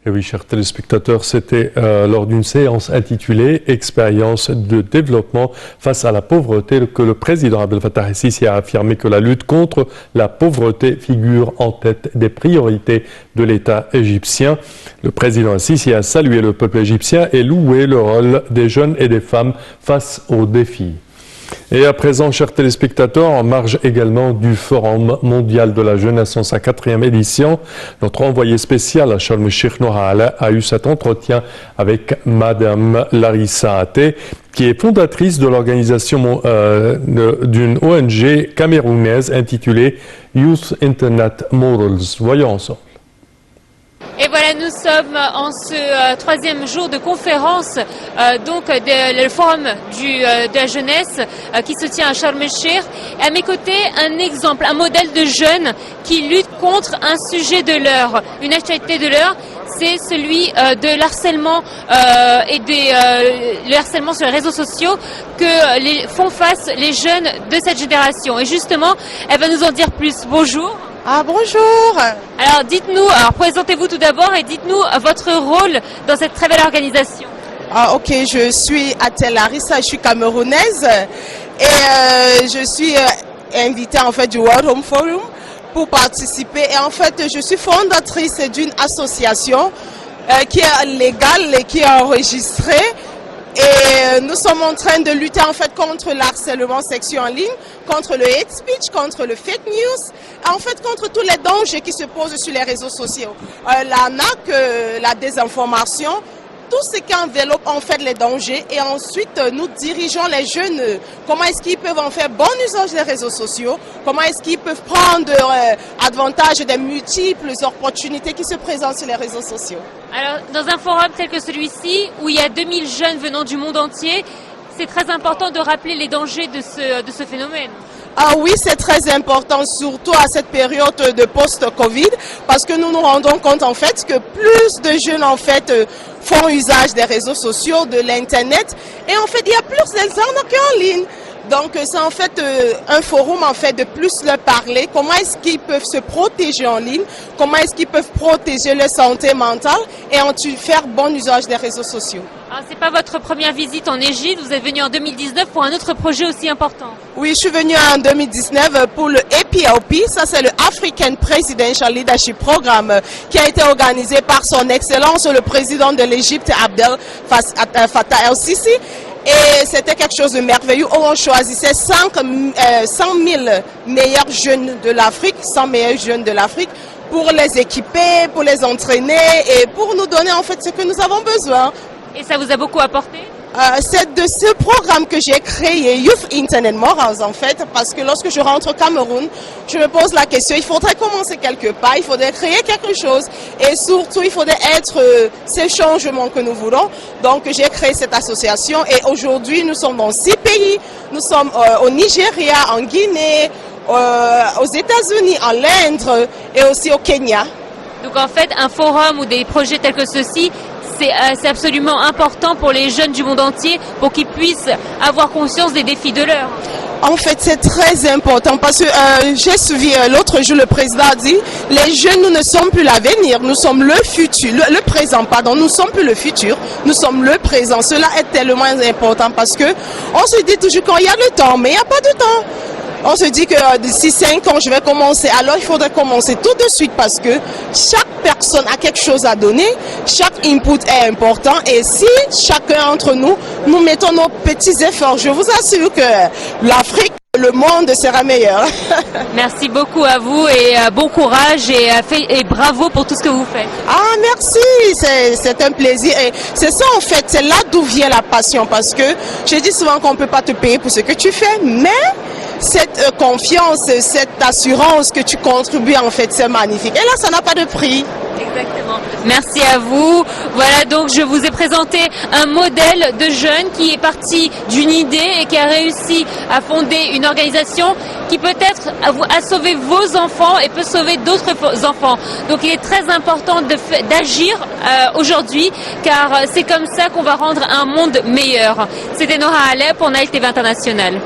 Et oui, chers téléspectateurs, c'était lors d'une séance intitulée « Expérience de développement face à la pauvreté » que le président Abdel Fattah el-Sisi a affirmé que la lutte contre la pauvreté figure en tête des priorités de l'État égyptien. Le président el-Sisi a salué le peuple égyptien et loué le rôle des jeunes et des femmes face aux défis. Et à présent, chers téléspectateurs, en marge également du Forum mondial de la jeunesse en sa 4e édition, notre envoyé spécial à Sharm el-Sheikh Noha Ala a eu cet entretien avec Madame Larissa Até, qui est fondatrice de l'organisation d'une ONG camerounaise intitulée Youth Internet Morals. Voyons ensemble. Et voilà, nous sommes en ce troisième jour de conférence le forum de la jeunesse qui se tient à Sharm el-Sheikh. À mes côtés, un exemple, un modèle de jeunes qui lutte contre un sujet de l'heure, une actualité de l'heure. C'est celui de l'harcèlement le harcèlement sur les réseaux sociaux que font face les jeunes de cette génération. Et justement, elle va nous en dire plus. Bonjour. Ah bonjour. Alors dites-nous, présentez-vous tout d'abord et dites-nous votre rôle dans cette très belle organisation. Ah ok, je suis Até Larissa, je suis camerounaise et je suis invitée en fait du World Home Forum pour participer. Et en fait, je suis fondatrice d'une association qui est légale et qui est enregistrée. Et nous sommes en train de lutter en fait contre l'harcèlement sexuel en ligne, contre le hate speech, contre le fake news, en fait contre tous les dangers qui se posent sur les réseaux sociaux. L'arnaque, la désinformation, tout ce qui enveloppe en fait les dangers, et ensuite nous dirigeons les jeunes, comment est-ce qu'ils peuvent en faire bon usage des réseaux sociaux, comment est-ce qu'ils peuvent prendre avantage des multiples opportunités qui se présentent sur les réseaux sociaux. Alors dans un forum tel que celui-ci, où il y a 2000 jeunes venant du monde entier, c'est très important de rappeler les dangers de ce phénomène. Ah oui, c'est très important, surtout à cette période de post-Covid, parce que nous nous rendons compte en fait que plus de jeunes en fait font usage des réseaux sociaux, de l'internet, et en fait il y a plus d'arnaques en ligne. Donc c'est en fait un forum en fait de plus leur parler, comment est-ce qu'ils peuvent se protéger en ligne, comment est-ce qu'ils peuvent protéger leur santé mentale et ensuite faire bon usage des réseaux sociaux. Alors c'est pas votre première visite en Égypte, vous êtes venu en 2019 pour un autre projet aussi important. Oui, je suis venu en 2019 pour le APLP, ça c'est le African Presidential Leadership Programme qui a été organisé par son excellence le président de l'Égypte Abdel Fattah el-Sisi. Et c'était quelque chose de merveilleux où on choisissait 100 000 meilleurs jeunes de l'Afrique, 100 meilleurs jeunes de l'Afrique pour les équiper, pour les entraîner et pour nous donner en fait ce que nous avons besoin. Et ça vous a beaucoup apporté? C'est de ce programme que j'ai créé, Youth Internet Morals en fait, parce que lorsque je rentre au Cameroun, je me pose la question, il faudrait commencer quelque part, il faudrait créer quelque chose et surtout il faudrait être ces changements que nous voulons. Donc j'ai créé cette association et aujourd'hui nous sommes dans 6 pays, nous sommes au Nigeria, en Guinée, aux États-Unis, en Inde et aussi au Kenya. Donc en fait un forum ou des projets tels que ceux-ci, c'est absolument important pour les jeunes du monde entier pour qu'ils puissent avoir conscience des défis de l'heure. En fait, c'est très important parce que j'ai suivi l'autre jour, le président a dit, les jeunes, nous ne sommes plus l'avenir, nous sommes le futur, le présent, pardon, nous ne sommes plus le futur, nous sommes le présent. Cela est tellement important parce que on se dit toujours qu'il y a le temps, mais il n'y a pas de temps. On se dit que d'ici 5 ans, je vais commencer. Alors, il faudrait commencer tout de suite parce que chaque personne a quelque chose à donner. Chaque input est important. Et si chacun d'entre nous, nous mettons nos petits efforts, je vous assure que l'Afrique, le monde sera meilleur. Merci beaucoup à vous et bon courage et bravo pour tout ce que vous faites. Ah, merci. C'est un plaisir. Et c'est ça, en fait, c'est là d'où vient la passion. Parce que je dis souvent qu'on ne peut pas te payer pour ce que tu fais, mais cette confiance, cette assurance que tu contribues, en fait, c'est magnifique. Et là, ça n'a pas de prix. Exactement. Merci à vous. Voilà, donc je vous ai présenté un modèle de jeune qui est parti d'une idée et qui a réussi à fonder une organisation qui peut-être a sauvé vos enfants et peut sauver d'autres enfants. Donc il est très important d'agir aujourd'hui car c'est comme ça qu'on va rendre un monde meilleur. C'était Noha Ala pour Nile TV International.